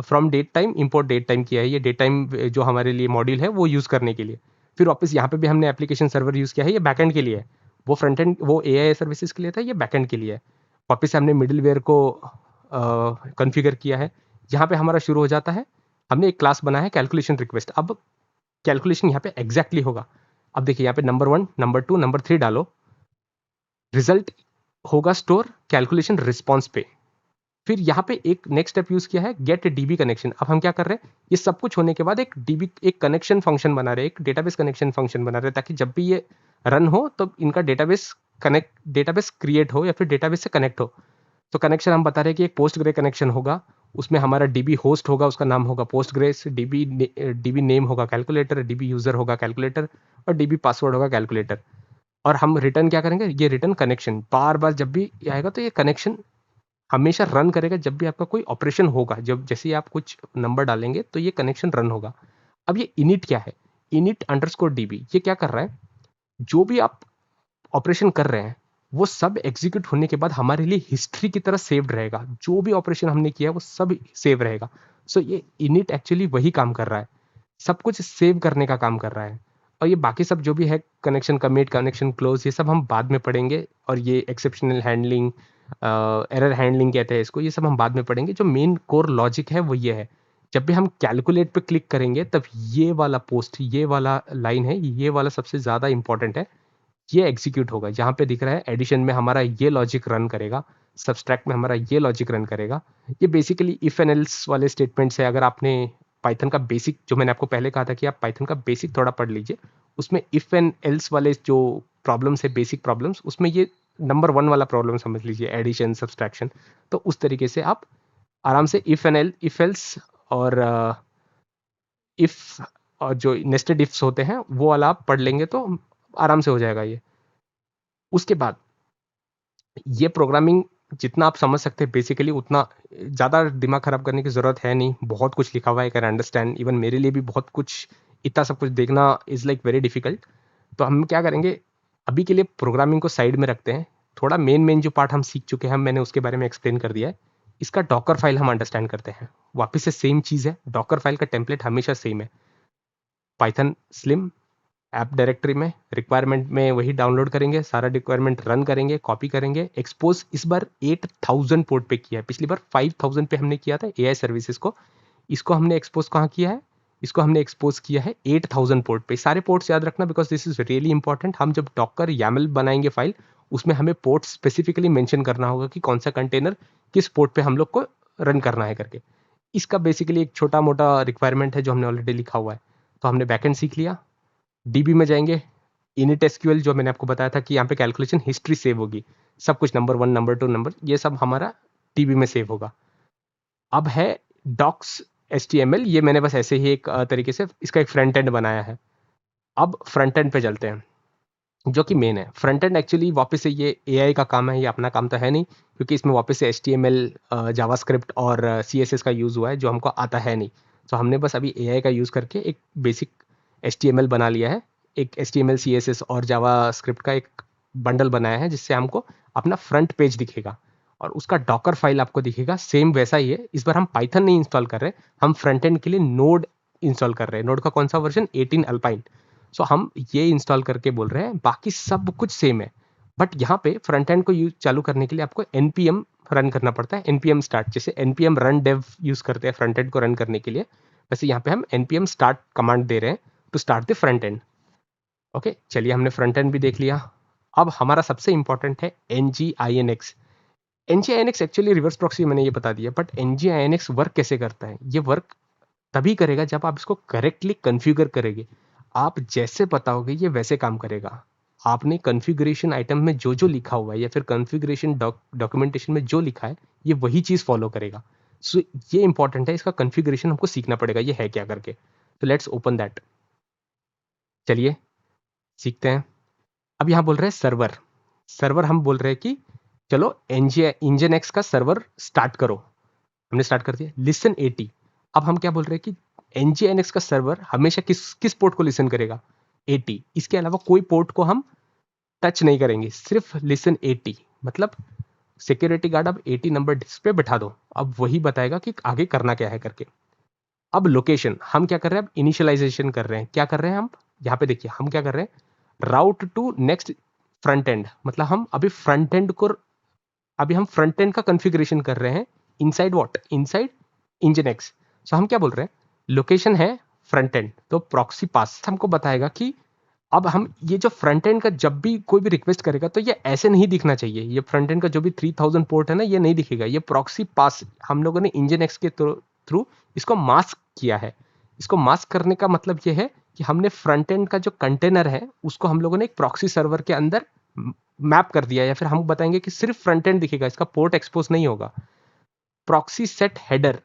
from date time import date time किया है। ये डेट टाइम जो हमारे लिए मॉड्यूल है वो यूज़ करने के लिए। फिर वापस यहाँ पे भी हमने एप्लीकेशन सर्वर यूज़ किया है, ये बैकएंड के लिए है। वो फ्रंट एंड वो एआई सर्विसेज के लिए था, ये बैकएंड के लिए है। वापस से हमने मिडिलवेयर को कॉन्फ़िगर किया है। यहाँ पे हमारा शुरू हो जाता है, हमने एक क्लास बनाया है कैलकुलेशन रिक्वेस्ट। अब कैलकुलेशन यहाँ पे एग्जैक्टली होगा। अब देखिए यहाँ पे नंबर 1, नंबर 2, नंबर 3 डालो, रिजल्ट होगा स्टोर कैलकुलेशन रिस्पॉन्स पे। फिर यहाँ पे एक नेक्स्ट स्टेप यूज किया है, गेट डीबी कनेक्शन। अब हम क्या कर रहे हैं, ये सब कुछ होने के बाद एक डीबी, एक कनेक्शन फंक्शन बना रहे हैं, एक डेटाबेस कनेक्शन फंक्शन बना रहे हैं, ताकि जब भी ये रन हो तो इनका डेटाबेस क्रिएट हो या फिर डेटाबेस से कनेक्ट हो। तो कनेक्शन हम बता रहे हैं कि एक पोस्ट ग्रे कनेक्शन होगा, उसमें हमारा डीबी होस्ट होगा, उसका नाम होगा पोस्ट ग्रेस, डीबी नेम होगा कैलकुलेटर, डीबी यूजर होगा कैलकुलेटर, और डीबी पासवर्ड होगा कैलकुलेटर। और हम रिटर्न क्या करेंगे, ये रिटर्न कनेक्शन। बार बार जब भी आएगा तो ये कनेक्शन हमेशा रन करेगा जब भी आपका कोई ऑपरेशन होगा। जब जैसे ही आप कुछ नंबर डालेंगे तो ये कनेक्शन रन होगा। अब ये इनिट क्या है, इनिट अंडरस्कोर डीबी, ये क्या कर रहा है, जो भी आप ऑपरेशन कर रहे हैं वो सब एग्जीक्यूट होने के बाद हमारे लिए हिस्ट्री की तरह सेव्ड रहेगा। जो भी ऑपरेशन हमने किया वो सब सेव रहेगा। सो ये इनिट एक्चुअली वही काम कर रहा है, सब कुछ सेव करने का काम कर रहा है। और ये बाकी सब जो भी है, कनेक्शन कमिट, कनेक्शन क्लोज, ये सब हम बाद में पढ़ेंगे। और ये एक्सेप्शनल हैंडलिंग, एरर हैंडलिंग कहते हैं इसको, ये सब हम बाद में पढ़ेंगे। जो मेन कोर लॉजिक है वो ये है, जब भी हम कैलकुलेट पे क्लिक करेंगे तब ये वाला पोस्ट, ये वाला लाइन है, ये वाला सबसे ज़्यादा इंपॉर्टेंट है। ये एग्जीक्यूट होगा। जहाँ पे दिख रहा है एडिशन में हमारा ये लॉजिक रन करेगा, सब्सट्रैक्ट में हमारा ये लॉजिक रन करेगा। ये बेसिकली इफ एंड एल्स वाले स्टेटमेंट्स है। अगर आपने पाइथन का बेसिक, जो मैंने आपको पहले कहा था कि आप पाइथन का बेसिक थोड़ा पढ़ लीजिए, उसमें इफ एंड एल्स वाले जो प्रॉब्लम्स है, बेसिक प्रॉब्लम्स, उसमें ये नंबर 1 वाला प्रॉब्लम समझ लीजिए, एडिशन सब्सट्रैक्शन। तो उस तरीके से आप आराम से इफ एल्स और इफ और जो नेस्टेड इफ्स होते हैं वो वाला आप पढ़ लेंगे तो आराम से हो जाएगा ये। उसके बाद ये प्रोग्रामिंग जितना आप समझ सकते हैं बेसिकली, उतना ज़्यादा दिमाग खराब करने की ज़रूरत है नहीं। बहुत कुछ लिखा हुआ है, कैन अंडरस्टैंड। इवन मेरे लिए भी बहुत कुछ, इतना सब कुछ देखना इज़ लाइक वेरी डिफिकल्ट। तो हम क्या करेंगे, अभी के लिए प्रोग्रामिंग को साइड में रखते हैं। थोड़ा मेन जो पार्ट हम सीख चुके हैं, मैंने उसके बारे में एक्सप्लेन कर दिया है। इसका डॉकर फाइल हम अंडरस्टैंड करते हैं। वापस से सेम चीज़ है, डॉकर फाइल का टेम्पलेट हमेशा सेम है। पाइथन स्लिम ऐप डायरेक्टरी में रिक्वायरमेंट में वही डाउनलोड करेंगे, सारा रिक्वायरमेंट रन करेंगे, कॉपी करेंगे। एक्सपोज इस बार 8000 पोर्ट पे किया है, पिछली बार 5000 पे हमने किया था एआई सर्विसेज को। इसको हमने एक्सपोज कहाँ किया है, इसको हमने एक्सपोज किया है 8000 पोर्ट पे। सारे पोर्ट्स याद रखना, because this is really important. हम जब डॉकर YAML बनाएंगे फाइल, उसमें हमें पोर्ट स्पेसिफिकली मेंशन करना होगा कि कौन सा कंटेनर किस पोर्ट पे हम लोग को रन करना है करके। इसका बेसिकली एक छोटा मोटा रिक्वायरमेंट है जो हमने ऑलरेडी लिखा हुआ है। तो हमने बैकएंड सीख लिया। डीबी में जाएंगे, इनिट एसक्यूएल जो मैंने आपको बताया था कि यहाँ पे कैलकुलेशन हिस्ट्री सेव होगी, सब कुछ नंबर 1 नंबर 2 नंबर, ये सब हमारा डीबी में सेव होगा। अब है डॉक्स HTML, ये मैंने बस ऐसे ही एक तरीके से इसका एक फ्रंट एंड बनाया है। अब फ्रंट एंड पे चलते हैं, जो कि मेन है। फ्रंट एंड एक्चुअली वापस से ये AI का काम है, ये अपना काम तो है नहीं, क्योंकि इसमें वापस से HTML, जावास्क्रिप्ट और CSS का यूज़ हुआ है जो हमको आता है नहीं। तो हमने बस अभी AI का यूज़ करके एक बेसिक HTML बना लिया है, एक HTML CSS और जावास्क्रिप्ट का एक बंडल बनाया है, जिससे हमको अपना फ्रंट पेज दिखेगा और उसका डॉकर फाइल आपको दिखेगा। सेम वैसा ही है। इस बार हम पाइथन नहीं इंस्टॉल कर रहे, हम फ्रंट एंड के लिए नोड इंस्टॉल कर रहे हैं। नोड का कौन सा वर्जन, 18 अल्पाइन। सो हम ये इंस्टॉल करके बोल रहे हैं, बाकी सब कुछ सेम है। बट यहाँ पे फ्रंट एंड को यूज चालू करने के लिए आपको npm रन करना पड़ता है, npm स्टार्ट। जैसे npm रन डेव यूज करते हैं फ्रंट एंड को रन करने के लिए, वैसे यहाँ पे हम npm स्टार्ट कमांड दे रहे हैं to start the front end. Okay, चलिए हमने फ्रंट एंड भी देख लिया। अब हमारा सबसे इंपॉर्टेंट है nginx। nginx actually reverse proxy, मैंने ये बता दिया, बट nginx वर्क कैसे करता है? ये वर्क तभी करेगा जब आप इसको करेक्टली कन्फ्यूगर करेंगे। आप जैसे बताओगे ये वैसे काम करेगा। आपने कन्फिगरेशन आइटम में जो जो लिखा हुआ है या फिर कन्फिगरेशन डॉक्यूमेंटेशन में जो लिखा है, ये वही चीज़ फॉलो करेगा। सो ये इंपॉर्टेंट है, इसका कन्फिगरेशन हमको सीखना पड़ेगा ये है क्या करके। तो लेट्स ओपन दैट, चलिए सीखते हैं। अब यहाँ बोल रहे हैं सर्वर। सर्वर हम बोल रहे हैं कि चलो nginx का सर्वर स्टार्ट करो। हमने स्टार्ट कर दिया, लिसन 80। अब हम क्या बोल रहे हैं कि nginx का सर्वर हमेशा किस किस पोर्ट को लिसन करेगा, 80। इसके अलावा कोई पोर्ट को हम टच नहीं करेंगे, सिर्फ लिसन 80। मतलब सिक्योरिटी गार्ड अब 80 नंबर डिस्क पे बैठा दो, अब वही बताएगा कि आगे करना क्या है करके। अब लोकेशन हम क्या कर रहे हैं, अब इनिशियलाइजेशन कर रहे हैं। क्या कर रहे हैं हम, यहाँ पे देखिए हम क्या कर रहे हैं, राउट टू नेक्स्ट फ्रंट एंड। मतलब हम अभी फ्रंट एंड को, अभी हम फ्रंट एंड का कॉन्फ़िगरेशन कर रहे हैं इनसाइड व्हाट, इनसाइड nginx। सो हम क्या बोल रहे हैं, लोकेशन है फ्रंट एंड, तो प्रॉक्सी पास हमको बताएगा कि अब हम ये जो फ्रंट एंड का जब भी कोई भी रिक्वेस्ट करेगा तो ये ऐसे नहीं दिखना चाहिए। ये फ्रंट एंड का जो भी 3000 पोर्ट है ना, ये नहीं दिखेगा। ये प्रॉक्सी पास हम लोगों ने nginx के थ्रू इसको मास्क किया है। इसको मास्क करने का मतलब ये है कि हमने फ्रंट एंड का जो कंटेनर है उसको हम लोगों ने एक प्रॉक्सी सर्वर के अंदर मैप कर दिया, या फिर हम बताएंगे कि सिर्फ फ्रंट एंड दिखेगा, इसका पोर्ट एक्सपोज नहीं होगा। प्रॉक्सी सेट हेडर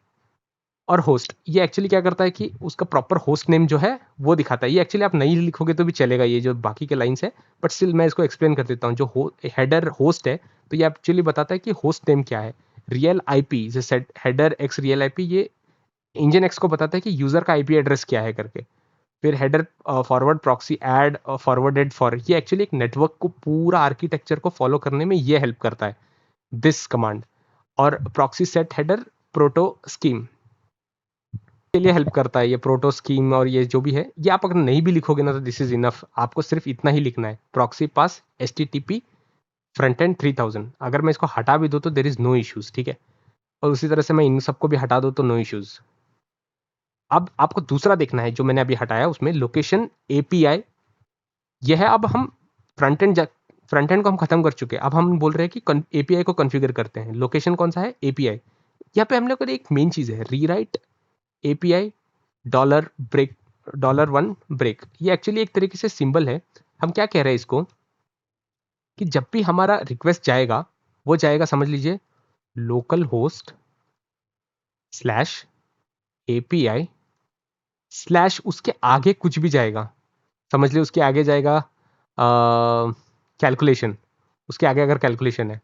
और होस्ट, ये एक्चुअली क्या करता है कि उसका प्रॉपर होस्ट नेम जो है वो दिखाता है। ये एक्चुअली आप नहीं लिखोगे तो भी चलेगा, ये जो बाकी के लाइंस है, बट स्टिल मैं इसको एक्सप्लेन कर देता हूँ। जो हेडर होस्ट है, तो ये एक्चुअली बताता है कि होस्ट नेम क्या है। रियल आईपी जैसे हेडर एक्स रियल आईपी, ये nginx को बताता है कि यूजर का आईपी एड्रेस क्या है करके। फिर header forward proxy add forwarded for, ये एक्चुअली एक नेटवर्क को पूरा आर्किटेक्चर को फॉलो करने में ये हेल्प करता है, दिस कमांड। और proxy set header proto scheme के लिए हेल्प करता है, ये प्रोटो स्कीम। और ये जो भी है, ये आप अगर नहीं भी लिखोगे ना तो दिस इज इनफ, आपको सिर्फ इतना ही लिखना है, प्रॉक्सी पास HTTP फ्रंट एंड 3000। अगर मैं इसको हटा भी दूँ तो देर इज नो इश्यूज, ठीक है। और उसी तरह से मैं इन सबको भी हटा दूँ तो नो इश्यूज। अब आपको दूसरा देखना है जो मैंने अभी हटाया, उसमें लोकेशन API ये है। अब हम फ्रंट एंड फ्रंट एंड को हम खत्म कर चुके हैं, अब हम बोल रहे हैं कि एपीआई को कॉन्फ़िगर करते हैं। लोकेशन कौन सा है? एपीआई। यहाँ पे हम लोग को एक मेन चीज़ है, rewrite API dollar break, $1 break. ये एक्चुअली एक तरीके से सिंबल है। हम क्या कह रहे हैं इसको, कि जब भी हमारा रिक्वेस्ट जाएगा, वो जाएगा, समझ लीजिए, local host slash API slash उसके आगे कुछ भी जाएगा। समझ लीजिए उसके आगे जाएगा कैलकुलेशन, उसके आगे अगर कैलकुलेशन है,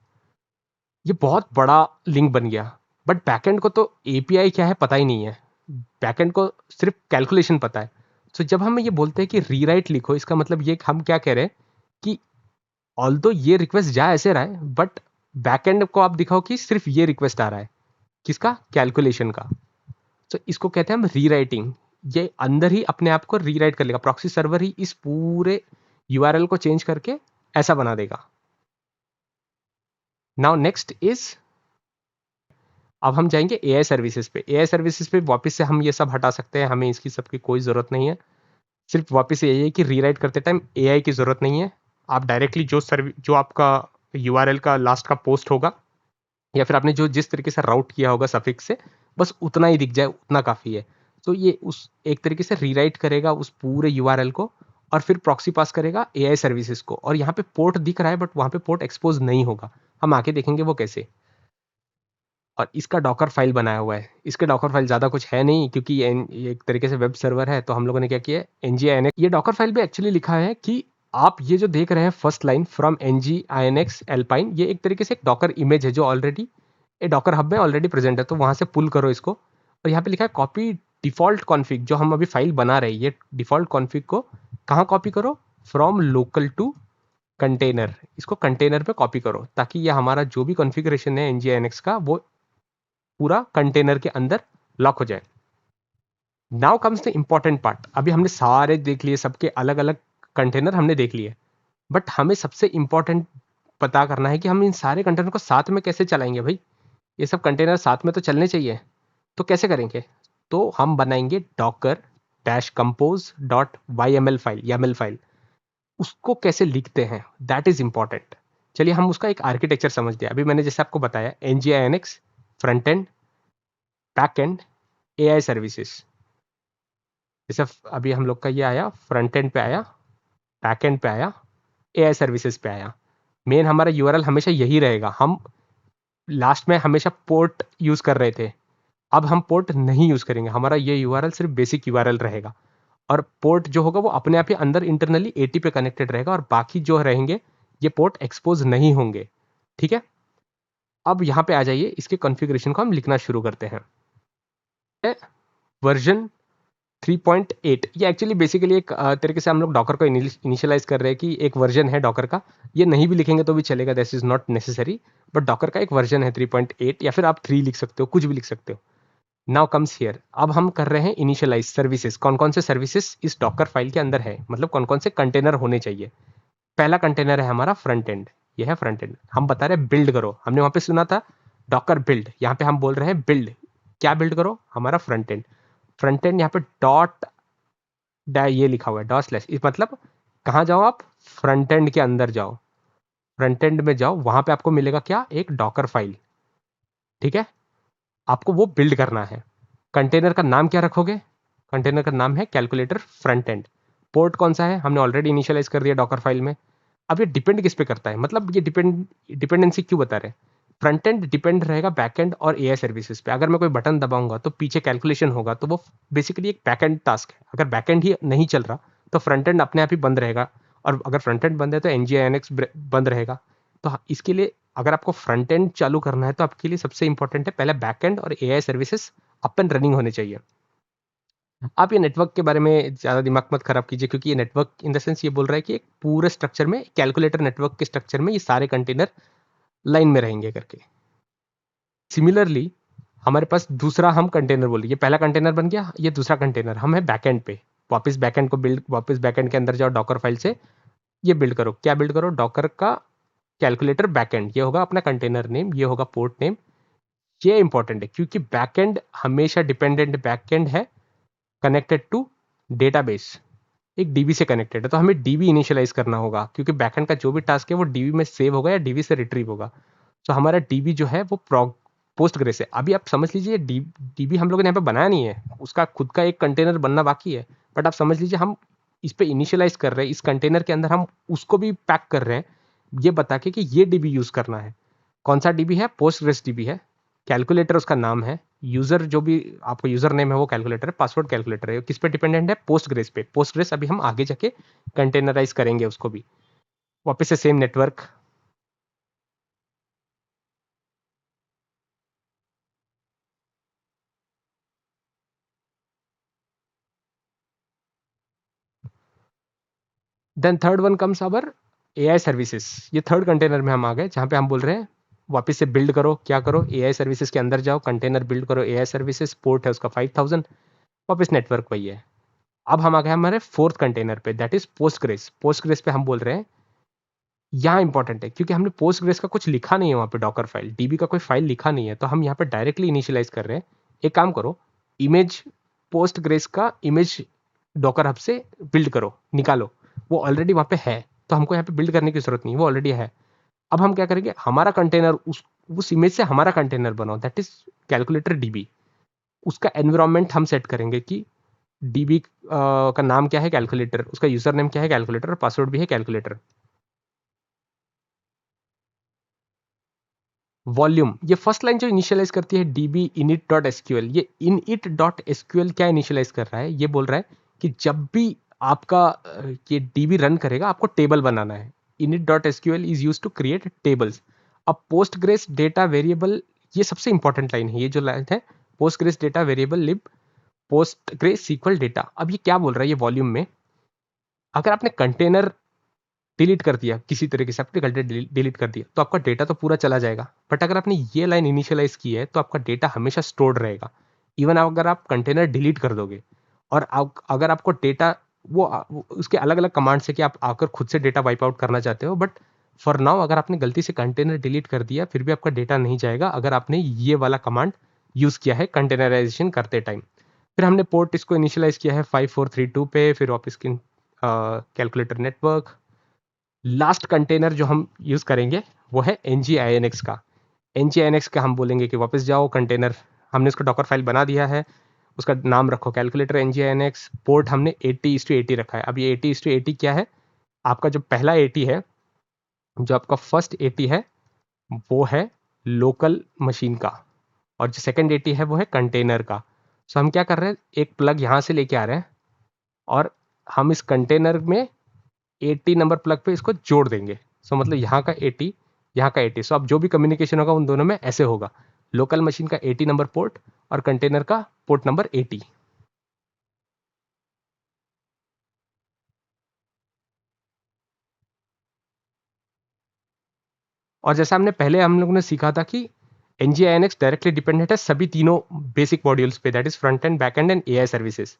ये बहुत बड़ा लिंक बन गया। बट बैकएंड को तो एपीआई क्या है पता ही नहीं है, बैकएंड को सिर्फ कैलकुलेशन पता है। तो जब हम ये बोलते हैं कि रीराइट लिखो, इसका मतलब ये हम क्या कह रहे हैं कि ऑल्दो ये रिक्वेस्ट जा ऐसे रहा है, बट बैकएंड को आप दिखाओ कि सिर्फ ये रिक्वेस्ट आ रहा है, किसका? कैलकुलेशन का। तो इसको कहते हैं हम रीराइटिंग। ये अंदर ही अपने आप को रीराइट कर लेगा, प्रॉक्सी सर्वर ही इस पूरे यूआरएल को चेंज करके ऐसा बना देगा। नाउ नेक्स्ट इज, अब हम जाएंगे एआई सर्विसेज पे। एआई सर्विसेज पे वापस से हम ये सब हटा सकते हैं, हमें इसकी सबकी कोई ज़रूरत नहीं है। सिर्फ वापस से यही है कि रीराइट करते टाइम एआई की ज़रूरत नहीं है। आप डायरेक्टली जो आपका यूआरएल का लास्ट का पोस्ट होगा, या फिर आपने जो जिस तरीके से राउट किया होगा सफिक्स से, बस उतना ही दिख जाए, उतना काफ़ी है। तो ये उस एक तरीके से रीराइट करेगा उस पूरे यूआरएल को, और फिर प्रॉक्सी पास करेगा एआई सर्विसेज को। और यहाँ पे पोर्ट दिख रहा है, बट वहाँ पे पोर्ट एक्सपोज नहीं होगा। हम आके देखेंगे वो कैसे। और इसका डॉकर फाइल बनाया हुआ है। इसके डॉकर फाइल ज़्यादा कुछ है नहीं, क्योंकि ये एक तरीके से वेब सर्वर है। तो हम लोगों ने क्या किया, NGINX, ये डॉकर फाइल भी एक्चुअली लिखा है कि आप ये जो देख रहे हैं first line from NGINX alpine, ये एक तरीके से एक डॉकर इमेज है जो ऑलरेडी ये डॉकर हब में ऑलरेडी प्रेजेंट है। तो वहाँ से पुल करो इसको, और यहाँ पे लिखा है कॉपी डिफॉल्ट कॉन्फ़िग। जो हम अभी फाइल बना रहे हैं, ये डिफॉल्ट कॉन्फ़िग को कहाँ कॉपी करो? From local to container. इसको कंटेनर पे कॉपी करो, ताकि ये हमारा जो भी कॉन्फ़िगरेशन है NGINX का, वो पूरा कंटेनर के अंदर लॉक हो जाए। Now comes the important part. अभी हमने सारे देख लिए, सबके अलग अलग कंटेनर हमने देख लिए, बट हमें सबसे इंपॉर्टेंट पता करना है कि हम इन सारे कंटेनर को साथ में कैसे चलाएंगे। भाई ये सब कंटेनर साथ में तो चलने चाहिए, तो कैसे करेंगे? तो हम बनाएंगे Docker dash compose dot YML file, YAML file. उसको कैसे लिखते हैं, दैट इज इंपॉर्टेंट। चलिए हम उसका एक आर्किटेक्चर समझते हैं। अभी मैंने जैसे आपको बताया, NGINX front end, back and, AI services. जैसे अभी हम लोग का ये आया, फ्रंट एंड पे आया, बैक एंड पे आया, AI सर्विसेज पे आया। मेन हमारा यूआरएल हमेशा यही रहेगा। हम लास्ट में हमेशा पोर्ट यूज कर रहे थे, अब हम पोर्ट नहीं यूज करेंगे। हमारा ये यूआरएल सिर्फ बेसिक यूआरएल रहेगा, और पोर्ट जो होगा वो अपने आप ही अंदर इंटरनली AT पे कनेक्टेड रहेगा, और बाकी जो रहेंगे ये पोर्ट एक्सपोज नहीं होंगे। ठीक है, अब यहाँ पे आ जाइए, इसके कॉन्फ़िगरेशन को हम लिखना शुरू करते हैं। वर्जन 3.8, ये एक्चुअली बेसिकली एक तरीके से हम लोग डॉकर को इनिशियलाइज कर रहे हैं कि एक वर्जन है डॉकर का। ये नहीं भी लिखेंगे तो भी चलेगा, this is not necessary, but Docker का एक वर्जन है 3.8, या फिर आप 3 लिख सकते हो, कुछ भी लिख सकते हो। नाउ कम्स हियर, अब हम कर रहे हैं इनिशियलाइज सर्विसेज। कौन कौन से सर्विसेज इस डॉकर फाइल के अंदर है, मतलब कौन कौन से कंटेनर होने चाहिए। पहला कंटेनर है हमारा फ्रंट एंड, ये है फ्रंट एंड। हम बता रहे हैं बिल्ड करो, हमने वहां पे सुना था डॉकर बिल्ड, यहाँ पे हम बोल रहे हैं बिल्ड। क्या बिल्ड करो? हमारा फ्रंट एंड। फ्रंट एंड यहाँ पे डॉट ये लिखा हुआ है, डॉट स्लैश। इस मतलब कहाँ जाओ आप? फ्रंट एंड के अंदर जाओ, फ्रंट एंड में जाओ, वहां पे आपको मिलेगा क्या? एक डॉकर फाइल। ठीक है, आपको वो बिल्ड करना है। कंटेनर का नाम क्या रखोगे? कंटेनर का नाम है कैलकुलेटर फ्रंट एंड। पोर्ट कौन सा है? हमने ऑलरेडी इनिशियलाइज कर दिया डॉकर फाइल में। अब ये डिपेंड किस पे करता है, मतलब ये डिपेंडेंसी क्यों बता रहे हैं? फ्रंट एंड डिपेंड रहेगा बैक एंड और AI सर्विसेज पे। अगर मैं कोई बटन दबाऊंगा तो पीछे कैलकुलेशन होगा, तो वो बेसिकली एक बैक एंड टास्क है। अगर बैक एंड ही नहीं चल रहा तो फ्रंट एंड अपने आप ही बंद रहेगा, और अगर फ्रंट एंड बंद है तो NGINX बंद रहेगा। तो इसके लिए अगर आपको फ्रंट एंड चालू करना है तो आपके लिए सबसे इंपॉर्टेंट है पहले बैक एंड और AI services up and running होने चाहिए। आप ये नेटवर्क के बारे में ज़्यादा दिमाग मत खराब कीजिए, क्योंकि ये नेटवर्क इन द सेंस ये बोल रहा है कि एक पूरे स्ट्रक्चर में, कैलकुलेटर नेटवर्क के स्ट्रक्चर में, ये सारे कंटेनर लाइन में रहेंगे करके। सिमिलरली हमारे पास दूसरा हम कंटेनर बोलिए, ये पहला कंटेनर बन गया, ये दूसरा कंटेनर हम है बैकएंड पे। वापस बैकएंड को बिल्ड, वापस बैकएंड के अंदर जाओ, डॉकर फाइल से ये बिल्ड करो। क्या बिल्ड करो? डॉकर का कैलकुलेटर बैकएंड, ये होगा अपना कंटेनर नेम, ये होगा पोर्ट नेम। ये इंपॉर्टेंट है क्योंकि बैकएंड हमेशा डिपेंडेंट बैकएंड है कनेक्टेड टू डेटाबेस। एक डीबी से कनेक्टेड है, तो हमें डीबी इनिशियलाइज करना होगा क्योंकि बैकएंड का जो भी टास्क है वो डीबी में सेव होगा या डीबी से रिट्रीव होगा। तो हमारा डीबी जो है वो पोस्टग्रेस है। अभी आप समझ लीजिए डीबी हम लोगों ने यहाँ पे बनाया नहीं है, उसका खुद का एक कंटेनर बनना बाकी है। बट आप समझ लीजिए हम इस पे इनिशियलाइज कर रहे हैं, इस कंटेनर के अंदर हम उसको भी पैक कर रहे हैं, ये बता के कि ये डीबी यूज करना है। कौन सा डीबी है? पोस्टग्रेस डीबी है। कैलकुलेटर उसका नाम है। यूजर जो भी आपका यूजर नेम है वो कैलकुलेटर है, पासवर्ड कैलकुलेटर है। किस पे डिपेंडेंट है? पोस्टग्रेस पे। पोस्टग्रेस अभी हम आगे जाके कंटेनराइज करेंगे उसको भी। वापस से same network. Then third one comes our AI services. ये थर्ड कंटेनर में हम आ गए जहाँ पे हम बोल रहे हैं वापस से बिल्ड करो। क्या करो? एआई सर्विसेज के अंदर जाओ, कंटेनर बिल्ड करो एआई सर्विसेज। पोर्ट है उसका 5000। वापस नेटवर्क वही है। अब हम आ गए हमारे फोर्थ कंटेनर पे, दैट इज पोस्टग्रेस। पोस्टग्रेस पे हम बोल रहे हैं, यहाँ इंपॉर्टेंट है क्योंकि हमने पोस्टग्रेस का कुछ लिखा नहीं है वहाँ पे, डॉकर फाइल डीबी का कोई फाइल लिखा नहीं है, तो हम यहाँ पे डायरेक्टली इनिशियलाइज कर रहे हैं। एक काम करो, इमेज पोस्टग्रेस का इमेज डॉकर हब से बिल्ड करो, निकालो। वो ऑलरेडी वहाँ पे है, तो हमको यहाँ पे बिल्ड करने की जरूरत नहीं, वो ऑलरेडी है। अब हम क्या करेंगे, हमारा कंटेनर उस इमेज से हमारा कंटेनर बनाओ, दैट इज कैलकुलेटर डीबी। उसका एनवायरमेंट हम सेट करेंगे कि डीबी का नाम क्या है? कैलकुलेटर। उसका यूजर नेम क्या है? कैलकुलेटर। और पासवर्ड भी है कैलकुलेटर। वॉल्यूम, ये फर्स्ट लाइन जो इनिशियलाइज करती है डीबी इनिट डॉट एसक्यूएल, ये इनिट डॉट एसक्यूएल क्या इनिशियलाइज कर रहा है? ये बोल रहा है कि जब भी आपका ये डीबी रन करेगा आपको टेबल बनाना है। Init dot SQL is use to create tables. अब पोस्टग्रेस डेटा वेरिएबल, ये सबसे इंपॉर्टेंट लाइन है, ये जो लाइन है Postgres data variable lib Postgres SQL data. अब ये क्या बोल रहा है? ये वॉल्यूम में अगर आपने कंटेनर डिलीट कर दिया, किसी तरीके से आपने कंटेनर डिलीट कर दिया, तो आपका डेटा तो पूरा चला जाएगा। बट अगर आपने ये लाइन इनिशियलाइज की है तो आपका डेटा हमेशा स्टोर्ड रहेगा। इवन अगर आप कंटेनर डिलीट कर दोगे, और अगर आपको डेटा वो उसके अलग अलग कमांड्स है कि आप आकर खुद से डेटा वाइप आउट करना चाहते हो, बट फॉर नाउ अगर आपने गलती से कंटेनर डिलीट कर दिया फिर भी आपका डेटा नहीं जाएगा अगर आपने ये वाला कमांड यूज किया है कंटेनराइजेशन करते टाइम। फिर हमने पोर्ट इसको इनिशियलाइज किया है 5432 पे, फिर वापस कैलकुलेटर नेटवर्क। लास्ट कंटेनर जो हम यूज करेंगे वो है NGINX का। NGINX का हम बोलेंगे कि वापस जाओ कंटेनर, हमने उसका डॉकर फाइल बना दिया है, उसका नाम रखो कैलकुलेटर NGINX। पोर्ट हमने 80:80 रखा है। अब ये 80:80 क्या है? आपका जो पहला 80 है, जो आपका फर्स्ट 80 है वो है लोकल मशीन का, और जो सेकंड 80 है वो है कंटेनर का। सो हम क्या कर रहे हैं, एक प्लग यहाँ से लेके आ रहे हैं और हम इस कंटेनर में 80 नंबर प्लग पे इसको जोड़ देंगे। सो मतलब यहाँ का 80, यहाँ का 80। सो अब जो भी कम्युनिकेशन होगा उन दोनों में ऐसे होगा, लोकल मशीन का 80 नंबर पोर्ट और कंटेनर का पोर्ट नंबर 80। और जैसा हमने पहले हम लोगों ने सीखा था कि NGINX डायरेक्टली डिपेंडेंट है सभी तीनों बेसिक मॉड्यूल्स पे, that is front end, back and and AI services.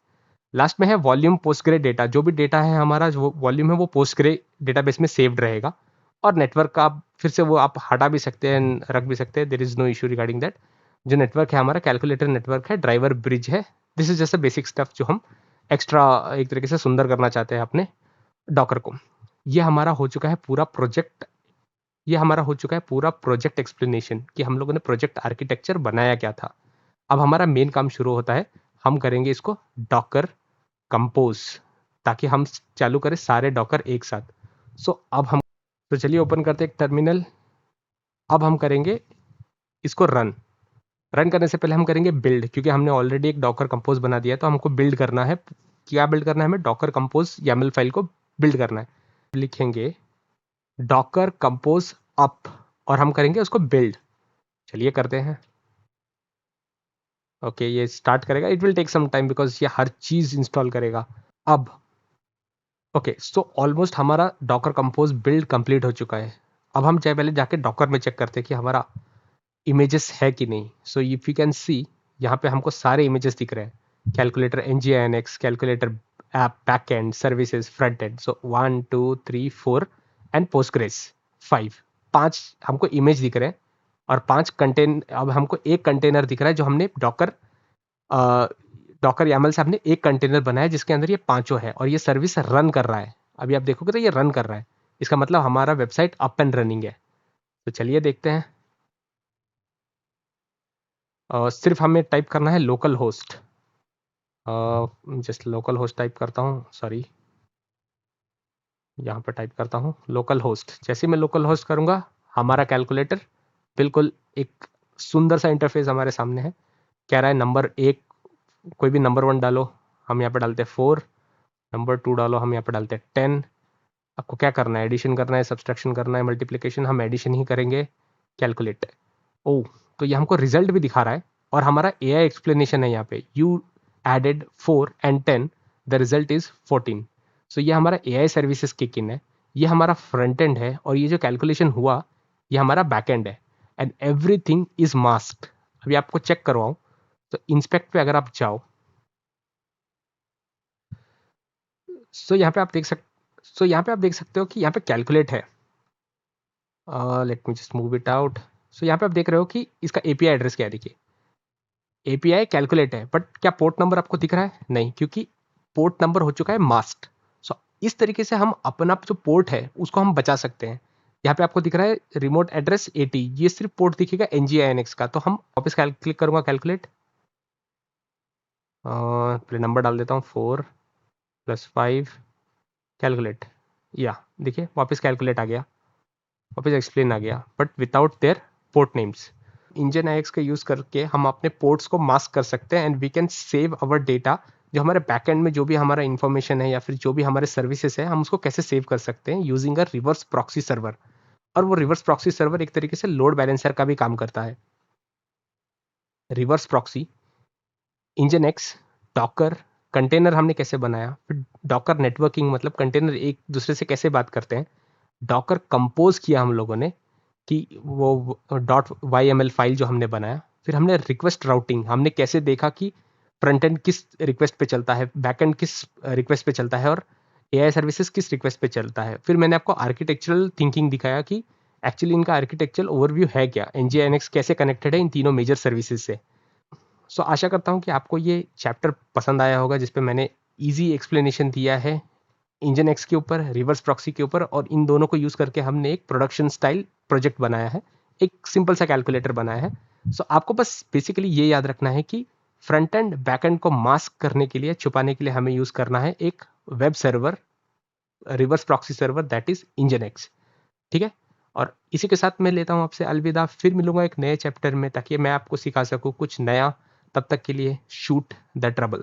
Last में है वॉल्यूम पोस्टग्रे डेटा। जो भी डेटा है हमारा, जो वॉल्यूम है वो पोस्टग्रे डेटाबेस में सेव्ड रहेगा। और नेटवर्क का आप फिर से वो आप हटा भी सकते हैं, रख भी सकते हैं, there is no issue regarding that. जो नेटवर्क है हमारा कैलकुलेटर नेटवर्क है, ड्राइवर ब्रिज है। दिस इज जैसे बेसिक स्टफ जो हम एक्स्ट्रा एक तरीके से सुंदर करना चाहते हैं अपने डॉकर को। ये हमारा हो चुका है पूरा प्रोजेक्ट। ये हमारा हो चुका है पूरा प्रोजेक्ट एक्सप्लेनेशन कि हम लोगों ने प्रोजेक्ट आर्किटेक्चर बनाया क्या था। अब हमारा मेन काम शुरू होता है, हम करेंगे इसको डॉकर कंपोज, ताकि हम चालू करें सारे डॉकर एक साथ। सो अब हम, तो चलिए ओपन करते हैं एक टर्मिनल। अब हम करेंगे इसको रन। रन करने से पहले हम करेंगे बिल्ड, क्योंकि हमने ऑलरेडी एक डॉकर कंपोज बना दिया है, तो हमको बिल्ड करना है। क्या बिल्ड करना है? हमें डॉकर कंपोज YAML फाइल को बिल्ड करना है। लिखेंगे डॉकर कंपोज अप और हम करेंगे उसको बिल्ड। चलिए करते हैं। ओके, ये स्टार्ट करेगा, it will take some time because ये हर चीज इंस्टॉल करेगा। अब ओके, सो ऑलमोस्ट हमारा डॉकर कंपोज बिल्ड कंप्लीट हो चुका है। अब हम चाहे पहले जाके डॉकर में चेक करते हैं कि हमारा इमेजेस है कि नहीं। So if you can see, यहाँ पे हमको सारे इमेजेस दिख रहे हैं, calculator NGINX, calculator app, back and services, front end. So 1 2 3 4 and Postgres 5। 5 हमको इमेज दिख रहे हैं और 5 कंटेन। अब हमको एक कंटेनर दिख रहा है जो हमने डॉकर डॉकर YAML से हमने एक कंटेनर बनाया जिसके अंदर ये पांचों है और ये सर्विस रन कर रहा है। अभी आप देखोगे तो ये रन कर रहा है, इसका मतलब हमारा वेबसाइट अप एंड रनिंग है। तो चलिए देखते हैं। सिर्फ हमें टाइप करना है local host. Just local host type करता हूँ, सॉरी यहाँ पर टाइप करता हूँ लोकल होस्ट। जैसे मैं लोकल होस्ट करूँगा हमारा कैलकुलेटर बिल्कुल एक सुंदर सा इंटरफेस हमारे सामने है। कह रहा है नंबर एक, कोई भी नंबर 1 डालो, हम यहाँ पे डालते हैं 4। नंबर 2 डालो, हम यहाँ पे डालते हैं 10। आपको क्या करना है, एडिशन करना है, सब्सट्रैक्शन करना है, मल्टीप्लिकेशन, हम एडिशन ही करेंगे। कैलकुलेट। ओ, तो ये हमको रिजल्ट भी दिखा रहा है और हमारा AI एक्सप्लेनेशन है यहाँ पे, you added 4 and 10, the result is 14। So ये हमारा AI सर्विसेज किक इन है, ये हमारा फ्रंट एंड है और ये जो कैलकुलेशन हुआ ये हमारा बैक एंड है एंड एवरीथिंग इज मास्क्ड। अभी आपको चेक करवाऊं तो इंस्पेक्ट पे अगर आप जाओ, सो यहाँ पे आप देख सक सो यहाँ पे आप देख सकते हो कि यहाँ पे कैलकुलेट है। Let me just move it out. So यहाँ पे आप देख रहे हो कि इसका API एड्रेस क्या है। देखिए API कैलकुलेट है, बट क्या पोर्ट नंबर आपको दिख रहा है? नहीं, क्योंकि पोर्ट नंबर हो चुका है मास्क्ड। सो इस तरीके से हम अपना जो पोर्ट है उसको हम बचा सकते हैं। यहाँ पे आपको दिख रहा है रिमोट एड्रेस 80, ये सिर्फ पोर्ट दिखेगा NGINX का। तो हम वापस क्लिक करूंगा कैलकुलेट, पहले नंबर डाल देता हूँ 4 + 5, कैलकुलेट। या देखिए वापस कैलकुलेट आ गया, वापस एक्सप्लेन आ गया, but without their port names. NGINX का यूज़ करके हम अपने पोर्ट्स को मास्क कर सकते हैं and we can save our data. जो हमारे बैकएंड में जो भी हमारा इन्फॉर्मेशन है या फिर जो भी हमारे सर्विसेज है, हम उसको कैसे सेव कर सकते हैं using a reverse proxy server. और वो रिवर्स प्रॉक्सी सर्वर एक तरीके से लोड बैलेंसर का भी काम करता है। Reverse proxy, NGINX, Docker, container हमने कैसे बनाया, फिर डॉकर नेटवर्किंग, मतलब कंटेनर एक दूसरे से कैसे बात करते हैं। डॉकर कंपोज किया हम लोगों ने कि वो .yml फाइल जो हमने बनाया। फिर हमने रिक्वेस्ट राउटिंग, हमने कैसे देखा कि फ्रंट एंड किस रिक्वेस्ट पे चलता है, बैक एंड किस रिक्वेस्ट पे चलता है और AI सर्विसेज किस रिक्वेस्ट पे चलता है। फिर मैंने आपको आर्किटेक्चरल थिंकिंग दिखाया कि एक्चुअली इनका आर्किटेक्चरल ओवरव्यू है क्या, NGINX कैसे कनेक्टेड है इन तीनों मेजर सर्विसेज से। सो आशा करता हूँ कि आपको ये चैप्टर पसंद आया होगा, जिसपे मैंने ईजी एक्सप्लेनेशन दिया है NGINX के ऊपर, रिवर्स प्रॉक्सी के ऊपर, और इन दोनों को यूज़ करके हमने एक प्रोडक्शन स्टाइल प्रोजेक्ट बनाया है, एक सिंपल सा कैलकुलेटर बनाया है। सो आपको बस बेसिकली ये याद रखना है कि फ्रंट एंड बैक एंड को मास्क करने के लिए, छुपाने के लिए हमें यूज़ करना है एक web server, reverse proxy server, that is NGINX। ठीक है, और इसी के साथ मैं लेता हूँ आपसे अलविदा। फिर मिलूंगा एक नए चैप्टर में, ताकि मैं आपको सिखा सकूँ कुछ नया। तब तक के लिए शूट द ट्रबल।